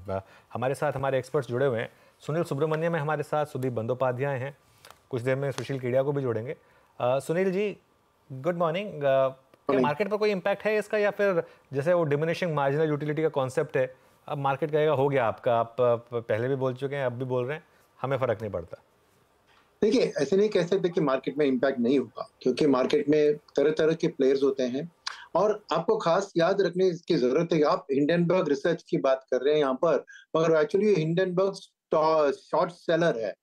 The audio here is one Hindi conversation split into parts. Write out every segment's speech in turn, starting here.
हमारे साथ हमारे एक्सपर्ट्स जुड़े हुए हैं। सुनील सुब्रमण्यम है हमारे साथ, सुदीप बंदोपाध्याय हैं, कुछ देर में सुशील केडिया को भी जोड़ेंगे। Sunil ji, good morning. क्या मार्केट पर कोई इम्पैक्ट है इसका, या फिर जैसे वो डिमिनिशिंग मार्जिनल यूटिलिटी का कॉन्सेप्ट है, अब मार्केट कहेगा हो गया आपका, आप पहले भी बोल चुके हैं, अब भी बोल रहे हैं, हमें फर्क नहीं पड़ता? देखिए, ऐसे नहीं कह सकते कि मार्केट में इम्पैक्ट नहीं होगा, क्योंकि मार्केट में तरह तरह के प्लेयर्स होते हैं। और आपको खास याद रखने की जरूरत है कि आप हिंडनबर्ग रिसर्च की बात कर रहे हैं यहाँ पर, मगर एक्चुअली हिंडनबर्ग शॉर्ट सेलर है।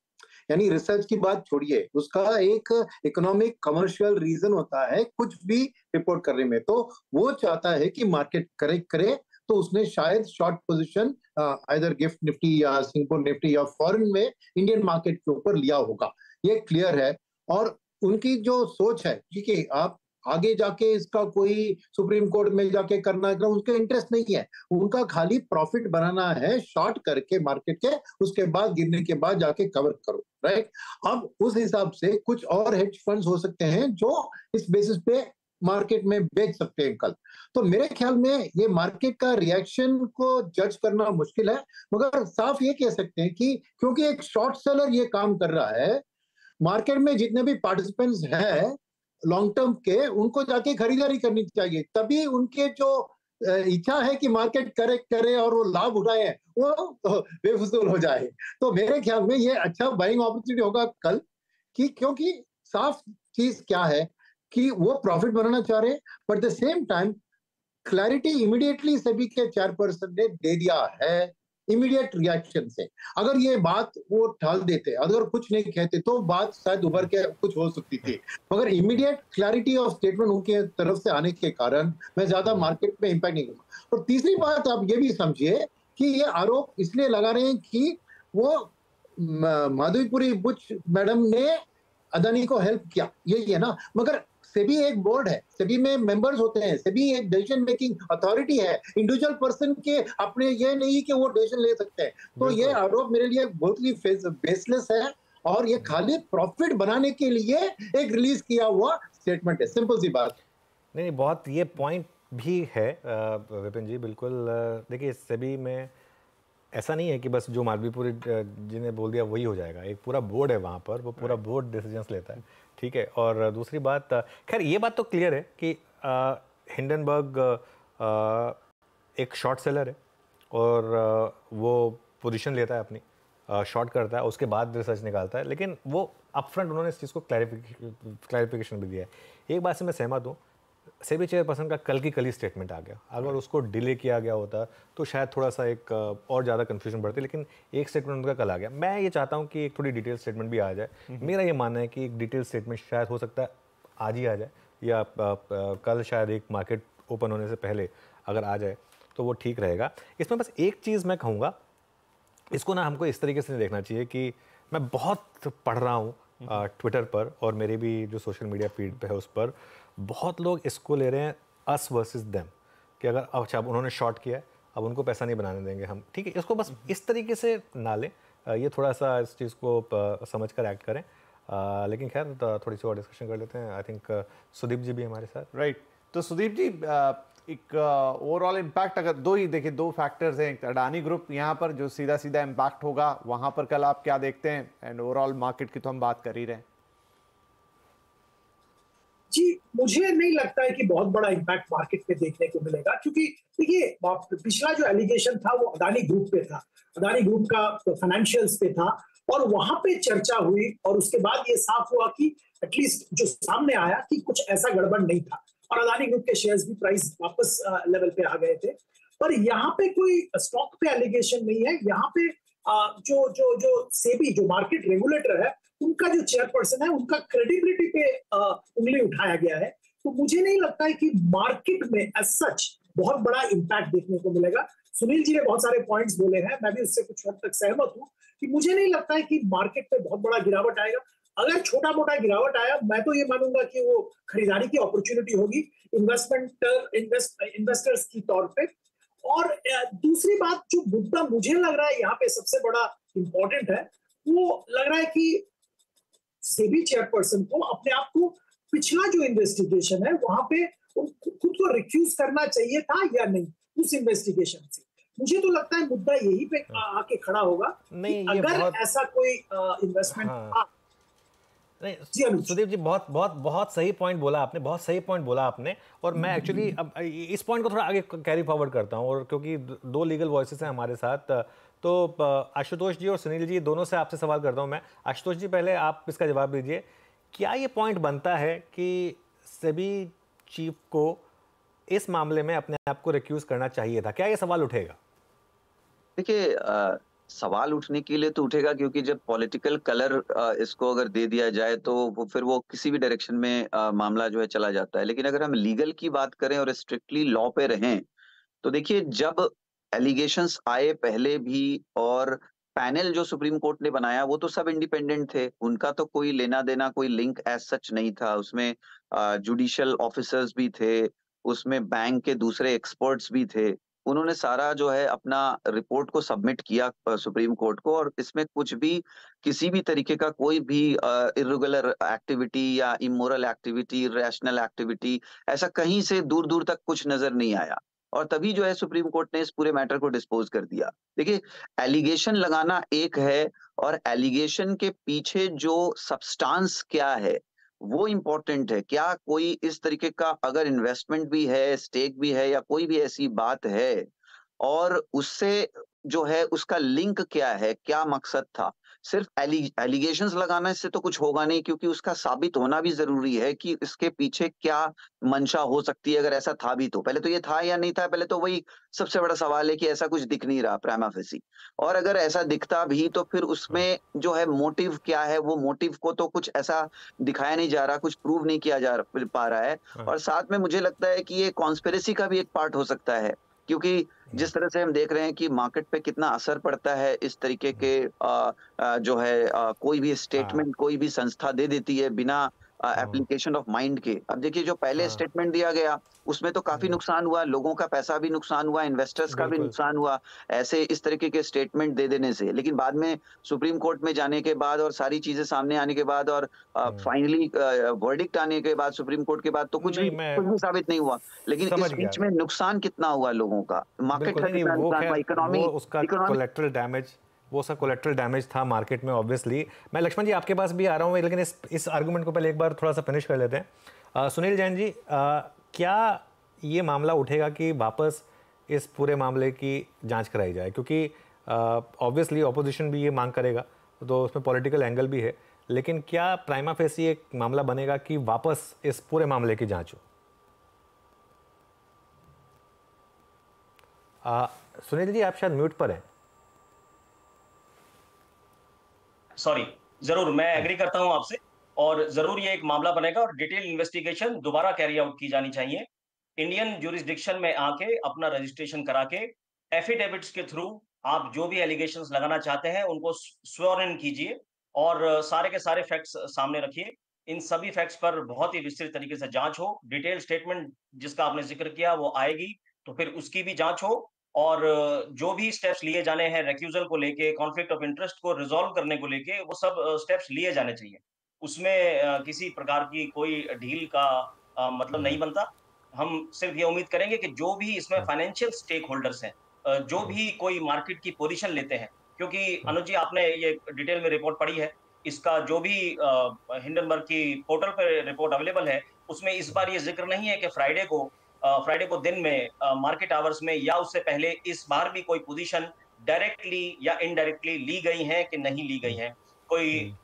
यानी रिसर्च की बात छोड़िए, उसका एक इकोनॉमिक कमर्शियल रीजन होता है कुछ भी रिपोर्ट करने में। तो वो चाहता है कि मार्केट करेक्ट करे, तो उसने शायद short position either gift Nifty या सिंगापुर निफ्टी या फॉरेन में इंडियन मार्केट के ऊपर लिया होगा, ये क्लियर है। और उनकी जो सोच है कि आप आगे जाके इसका कोई सुप्रीम कोर्ट में जाके करना, उसके इंटरेस्ट नहीं है। उनका खाली प्रॉफिट बनाना है शॉर्ट करके मार्केट के, उसके बाद गिरने के बाद जाके कवर करो, राइट। अब उस हिसाब से कुछ और हेज फंड्स हो सकते हैं जो इस बेसिस पे मार्केट में बेच सकते हैं कल। तो मेरे ख्याल में ये मार्केट का रिएक्शन को जज करना मुश्किल है, मगर साफ ये कह सकते हैं कि क्योंकि एक शॉर्ट सेलर ये काम कर रहा है, मार्केट में जितने भी पार्टिसिपेंट्स हैं लॉन्ग टर्म के, उनको जाके खरीदारी करनी चाहिए, तभी उनके जो इच्छा है कि मार्केट करे और वो लाभ उठाए वो बेफिजूल हो जाए। तो मेरे ख्याल में ये अच्छा बाइंग अपॉर्चुनिटी होगा कल कि, क्योंकि साफ चीज क्या है कि वो प्रॉफिट बनाना चाह रहे हैं, but the same time clarity immediately SEBI के चेयरपर्सन ने दे दिया है इमीडिएट रिएक्शन से। अगर ये बात वो टाल देते, अगर कुछ नहीं कहते, तो बात शायद उभर के कुछ हो सकती थी, मगर इमीडिएट क्लैरिटी ऑफ स्टेटमेंट उनके तरफ से आने के कारण मैं ज्यादा मार्केट में इंपैक्ट नहीं करूंगा। और तीसरी बात आप ये भी समझिए कि ये आरोप इसलिए लगा रहे हैं कि वो माधवीपुरी बुच मैडम ने अदानी को हेल्प किया, यही है ना। मगर सेबी एक बोर्ड है, सेबी में मेंबर्स होते हैं, सेबी एक डिसीजन मेकिंग अथॉरिटी है, इंडिविजुअल पर्सन के अपने ये नहीं कि वो डिसीजन ले सकते हैं। तो ये आरोप मेरे लिए बहुत ही बेसलेस है, और ये खाली प्रॉफिट बनाने के लिए एक रिलीज किया हुआ स्टेटमेंट है, सिंपल सी बात। नहीं, बहुत ये पॉइंट भी है विपिन जी, बिल्कुल। देखिए, सेबी में ऐसा नहीं है कि बस जो माधवीपुरी जी ने बोल दिया वही हो जाएगा, एक पूरा बोर्ड है वहाँ पर, वो पूरा बोर्ड डिसीजंस लेता है, ठीक है। और दूसरी बात, खैर ये बात तो क्लियर है कि हिंडनबर्ग एक शॉर्ट सेलर है, और वो पोजीशन लेता है अपनी, शॉर्ट करता है, उसके बाद रिसर्च निकालता है, लेकिन वो अपफ्रंट उन्होंने इस चीज़ को क्लैरिफिकेशन भी दिया है। एक बात से मैं सहमत हूँ, सेबी चेयरपर्सन का कल की कल ही स्टेटमेंट आ गया, अगर उसको डिले किया गया होता तो शायद थोड़ा सा एक और ज़्यादा कन्फ्यूजन बढ़ती, लेकिन एक स्टेटमेंट उनका कल आ गया। मैं ये चाहता हूँ कि एक थोड़ी डिटेल स्टेटमेंट भी आ जाए। मेरा ये मानना है कि एक डिटेल स्टेटमेंट शायद हो सकता है आज ही आ जाए, या कल शायद एक मार्केट ओपन होने से पहले अगर आ जाए तो वो ठीक रहेगा। इसमें बस एक चीज़ मैं कहूँगा, इसको ना हमको इस तरीके से नहीं देखना चाहिए कि मैं बहुत पढ़ रहा हूँ ट्विटर पर, और मेरे भी जो सोशल मीडिया फीड पे है उस पर बहुत लोग इसको ले रहे हैं अस वर्सेस देम, कि अगर अच्छा अब उन्होंने शॉर्ट किया है, अब उनको पैसा नहीं बनाने देंगे हम, ठीक है। इसको बस इस तरीके से ना लें, ये थोड़ा सा इस चीज़ को समझ कर एक्ट करें। लेकिन खैर थोड़ी सी और डिस्कशन कर लेते हैं। आई थिंक सुदीप जी भी हमारे साथ। राइट। तो सुदीप जी, एक ओवरऑल इम्पैक्ट अगर दो ही देखिए, दो फैक्टर्स हैं, अडानी ग्रुप यहाँ पर जो सीधा सीधा इम्पैक्ट होगा, वहाँ पर कल आप क्या देखते हैं, एंड ओवरऑल मार्केट की तो हम बात कर ही रहे हैं। जी, मुझे नहीं लगता है कि बहुत बड़ा इम्पैक्ट मार्केट में देखने को मिलेगा, क्योंकि देखिए पिछला जो एलिगेशन था वो अदानी ग्रुप पे था, अदानी ग्रुप का फाइनेंशियल्स पे था, और वहां पे चर्चा हुई, और उसके बाद ये साफ हुआ कि एटलीस्ट जो सामने आया कि कुछ ऐसा गड़बड़ नहीं था, और अदानी ग्रुप के शेयर्स भी प्राइस वापस लेवल पे आ गए थे। पर यहाँ पे कोई स्टॉक पे एलिगेशन नहीं है, यहाँ पे जो जो जो सेबी जो मार्केट रेगुलेटर है, उनका जो चेयरपर्सन है, उनका क्रेडिबिलिटी पे उंगली उठाया गया है। तो मुझे नहीं लगता है कि मार्केट में एज सच बहुत बड़ा इंपैक्ट देखने को मिलेगा। सुनील जी ने बहुत सारे पॉइंट्स बोले हैं, मैं भी उससे कुछ हद तक सहमत हूं कि मुझे नहीं लगता है कि मार्केट पे बहुत बड़ा गिरावट आएगा। अगर छोटा मोटा गिरावट आया, मैं तो ये मानूंगा कि वो खरीदारी की अपॉर्चुनिटी होगी इन्वेस्टर्स की तौर पे। और दूसरी बात, जो मुद्दा मुझे लग रहा है यहाँ पे सबसे बड़ा इंपॉर्टेंट है, वो लग रहा है कि सेबी चेयरपर्सन को अपने आप को पिछला जो इन्वेस्टिगेशन है वहां पे खुद को रिफ्यूज करना चाहिए था या नहीं उस इन्वेस्टिगेशन से। मुझे तो लगता है मुद्दा यही पे आके खड़ा होगा कि अगर ऐसा कोई इन्वेस्टमेंट नहीं सुदीप जी, बहुत बहुत बहुत सही पॉइंट बोला आपने, बहुत सही पॉइंट बोला आपने। और मैं एक्चुअली अब इस पॉइंट को थोड़ा आगे कैरी फॉरवर्ड करता हूँ, और क्योंकि दो लीगल वॉइसेस हैं हमारे साथ, तो आशुतोष जी और सुनील जी दोनों से आपसे सवाल करता हूँ मैं। आशुतोष जी, पहले आप इसका जवाब दीजिए। क्या ये पॉइंट बनता है कि सेबी चीफ को इस मामले में अपने आप को रिक्यूज करना चाहिए था? क्या ये सवाल उठेगा? देखिए, सवाल उठने के लिए तो उठेगा, क्योंकि जब पॉलिटिकल कलर इसको अगर दे दिया जाए तो फिर वो किसी भी डायरेक्शन में मामला जो है चला जाता है। लेकिन अगर हम लीगल की बात करें और स्ट्रिक्टली लॉ पे रहें, तो देखिए, जब एलिगेशंस आए पहले भी, और पैनल जो सुप्रीम कोर्ट ने बनाया वो तो सब इंडिपेंडेंट थे, उनका तो कोई लेना देना, कोई लिंक एज सच नहीं था। उसमें जुडिशियल ऑफिसर्स भी थे, उसमें बैंक के दूसरे एक्सपर्ट्स भी थे। उन्होंने सारा जो है अपना रिपोर्ट को सबमिट किया सुप्रीम कोर्ट को, और इसमें कुछ भी, किसी भी तरीके का कोई भी इर्रेगुलर एक्टिविटी या इमोरल एक्टिविटी, रैशनल एक्टिविटी, ऐसा कहीं से दूर दूर तक कुछ नजर नहीं आया। और तभी जो है सुप्रीम कोर्ट ने इस पूरे मैटर को डिस्पोज कर दिया। देखिए, एलिगेशन लगाना एक है, और एलिगेशन के पीछे जो सब्सटेंस क्या है वो इम्पोर्टेंट है। क्या कोई इस तरीके का अगर इन्वेस्टमेंट भी है, स्टेक भी है, या कोई भी ऐसी बात है, और उससे जो है उसका लिंक क्या है, क्या मकसद था। सिर्फ एलिगेशंस लगाने से तो कुछ होगा नहीं, क्योंकि उसका साबित होना भी जरूरी है कि इसके पीछे क्या मंशा हो सकती है। अगर ऐसा था भी तो पहले तो ये था या नहीं था, पहले तो वही सबसे बड़ा सवाल है कि ऐसा कुछ दिख नहीं रहा प्राइमा फेसी। और अगर ऐसा दिखता भी तो फिर उसमें जो है मोटिव क्या है, वो मोटिव को तो कुछ ऐसा दिखाया नहीं जा रहा, कुछ प्रूव नहीं किया जा पा रहा है। और साथ में मुझे लगता है कि ये कॉन्स्पिरेसी का भी एक पार्ट हो सकता है, क्योंकि जिस तरह से हम देख रहे हैं कि मार्केट पे कितना असर पड़ता है इस तरीके के जो है कोई भी स्टेटमेंट कोई भी संस्था दे देती है बिना एप्लीकेशन ऑफ माइंड के। अब देखिए, जो पहले स्टेटमेंट दिया गया उसमें तो काफी नुकसान हुआ, लोगों का पैसा भी नुकसान हुआ, इन्वेस्टर्स का भी नुकसान हुआ ऐसे इस तरीके के स्टेटमेंट दे देने से। लेकिन बाद में सुप्रीम कोर्ट में जाने के बाद और सारी चीजें सामने आने के बाद और फाइनली वर्डिक्ट आने के बाद सुप्रीम कोर्ट के बाद तो कुछ भी साबित नहीं हुआ। लेकिन इस बीच में नुकसान कितना हुआ लोगों का, मार्केट का कितना नुकसान हुआ, इकोनॉमी, कोलैटरल डैमेज, वो सब कोलेक्ट्रल डैमेज था मार्केट में ऑब्वियसली। मैं लक्ष्मण जी आपके पास भी आ रहा हूँ, लेकिन इस आर्गुमेंट को पहले एक बार थोड़ा सा फिनिश कर लेते हैं। सुनील जैन जी, क्या ये मामला उठेगा कि वापस इस पूरे मामले की जांच कराई जाए? क्योंकि ऑब्वियसली ऑपोजिशन भी ये मांग करेगा, तो उसमें पॉलिटिकल एंगल भी है, लेकिन क्या प्राइमा फेसी एक मामला बनेगा कि वापस इस पूरे मामले की जांच हो? सुनील जी, आप शायद म्यूट पर हैं। सॉरी, जरूर मैं एग्री करता हूं आपसे, और जरूर ये एक मामला बनेगा और डिटेल इन्वेस्टिगेशन दोबारा कैरी आउट की जानी चाहिए। इंडियन ज्यूरिसडिक्शन में आके अपना रजिस्ट्रेशन करा के एफिडेविट्स के थ्रू आप जो भी एलिगेशंस लगाना चाहते हैं उनको स्वेयर इन कीजिए और सारे के सारे फैक्ट्स सामने रखिए। इन सभी फैक्ट्स पर बहुत ही विस्तृत तरीके से जांच हो। डिटेल स्टेटमेंट जिसका आपने जिक्र किया वो आएगी, तो फिर उसकी भी जांच हो, और जो भी स्टेप्स लिए जाने हैं रेक्यूजल को लेके, कॉन्फ्लिक्ट ऑफ इंटरेस्ट को रिजॉल्व करने को लेके, वो सब स्टेप्स लिए जाने चाहिए। उसमें किसी प्रकार की कोई ढील का मतलब नहीं बनता। हम सिर्फ ये उम्मीद करेंगे कि जो भी इसमें फाइनेंशियल स्टेक होल्डर्स हैं, जो भी कोई मार्केट की पोजीशन लेते हैं, क्योंकि अनुज जी आपने ये डिटेल में रिपोर्ट पढ़ी है, इसका जो भी हिंडनबर्ग की पोर्टल पर रिपोर्ट अवेलेबल है, उसमें इस बार ये जिक्र नहीं है कि फ्राइडे को दिन में मार्केट आवर्स में या उससे पहले इस बार भी कोई पोजीशन डायरेक्टली या इनडायरेक्टली ली गई है कि नहीं ली गई है। कोई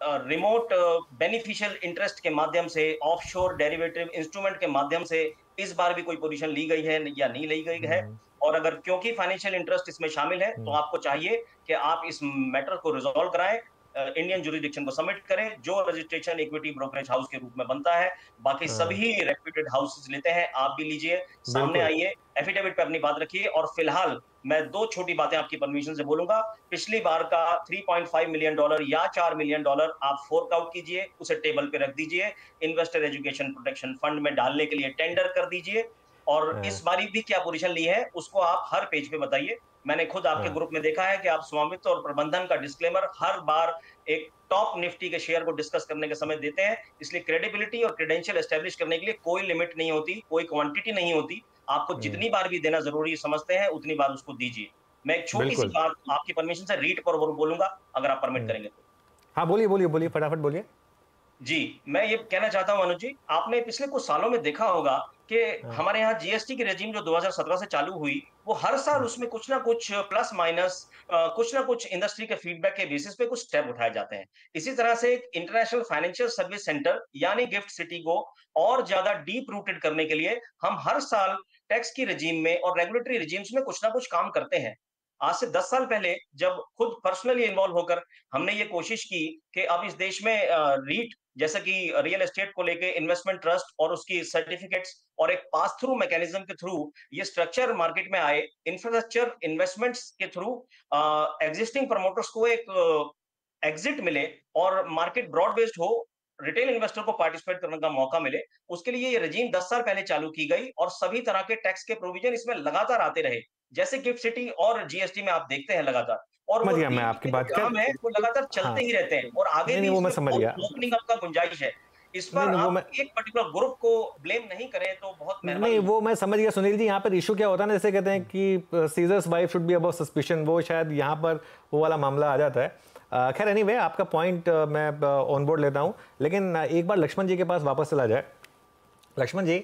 रिमोट बेनिफिशियल इंटरेस्ट के माध्यम से, ऑफशोर डेरिवेटिव इंस्ट्रूमेंट के माध्यम से इस बार भी कोई पोजीशन ली गई है या नहीं ली गई है। और अगर क्योंकि फाइनेंशियल इंटरेस्ट इसमें शामिल है, तो आपको चाहिए कि आप इस मैटर को रिजॉल्व कराएं, इंडियन ज्यूरिसडिक्शन को सबमिट करें, जो रजिस्ट्रेशन इक्विटी ब्रोकरेज हाउस के रूप में बनता है। बाकी सभी रेप्यूटेड हाउसेस लेते हैं, आप भी लीजिए, सामने आइए, एफिडेविट पे अपनी बात रखिए। और फिलहाल मैं दो छोटी बातें आपकी परमिशन से बोलूंगा। पिछली बार का $3.5 मिलियन या $4 मिलियन आप फोर्क आउट कीजिए, उसे टेबल पे रख दीजिए, इन्वेस्टर एजुकेशन प्रोटेक्शन फंड में डालने के लिए टेंडर कर दीजिए। और इस बारी भी क्या पोजीशन ली है उसको आप हर पेज पे बताइए। मैंने खुद आपके ग्रुप में देखा है कि आप स्वामित्व और प्रबंधन का डिस्क्लेमर हर बार एक टॉप निफ्टी के शेयर को डिस्कस करने के समय देते हैं। इसलिए क्रेडिबिलिटी और क्रेडेंशियल एस्टेब्लिश करने के लिए कोई लिमिट नहीं होती, कोई क्वांटिटी नहीं होती। आपको जितनी बार भी देना जरूरी समझते हैं उतनी बार उसको दीजिए। मैं एक छोटी सी बात आपकी परमिशन से रीड पर बोलूंगा, अगर आप परमिट करेंगे तो। हाँ बोलिए बोलिए बोलिए, फटाफट बोलिए। जी, मैं ये कहना चाहता हूँ अनुज जी, आपने पिछले कुछ सालों में देखा होगा कि हमारे यहाँ जीएसटी की रेजिम जो 2017 से चालू हुई, वो हर साल उसमें कुछ ना कुछ प्लस माइनस कुछ ना कुछ इंडस्ट्री के फीडबैक के बेसिस पे कुछ स्टेप उठाए जाते हैं। इसी तरह से एक इंटरनेशनल फाइनेंशियल सर्विस सेंटर यानी गिफ्ट सिटी को और ज्यादा डीप रूटेड करने के लिए हम हर साल टैक्स की रेजिम में और रेगुलेटरी रेजिम्स में कुछ ना कुछ काम करते हैं। आज से 10 साल पहले जब खुद पर्सनली इन्वॉल्व होकर हमने ये कोशिश की कि अब इस देश में रीट जैसे कि रियल एस्टेट को लेके इन्वेस्टमेंट ट्रस्ट और उसकी सर्टिफिकेट्स और एक पास थ्रू मैकेनिज्म के थ्रू ये स्ट्रक्चर मार्केट में आए, इंफ्रास्ट्रक्चर इन्वेस्टमेंट्स के थ्रू एग्जिस्टिंग प्रमोटर्स को एक एग्जिट मिले और मार्केट ब्रॉड बेस्ड हो, रिटेल इन्वेस्टर को पार्टिसिपेट करने का मौका मिले, उसके लिए ये रेजिम 10 साल पहले चालू की गई और सभी तरह के टैक्स के प्रोविजन इसमें लगातार आते रहे। जैसे गिफ्ट सिटी और जीएसटी में आप देखते हैं लगातार, और समझ वो गया मैं आपकी बात काम है वो लगातार चलते ही रहते हैं और आगे भी वो मैं इसमें समझ गया। ओपनिंग अप का गुंजाइश है। इस पर आप एक पर्टिकुलर ग्रुप को ब्लेम नहीं करें तो बहुत नहीं, वो मैं समझ गया सुनील जी। यहाँ पर इशू क्या होता है ना, जैसे कहते हैं कि seizures wife should be above suspicion, वो शायद यहाँ पर वो वाला मामला आ जाता है। खैर एनीवे, आपका पॉइंट मैं ऑन बोर्ड लेता हूँ, लेकिन एक बार लक्ष्मण जी के पास वापस चला जाए। लक्ष्मण जी,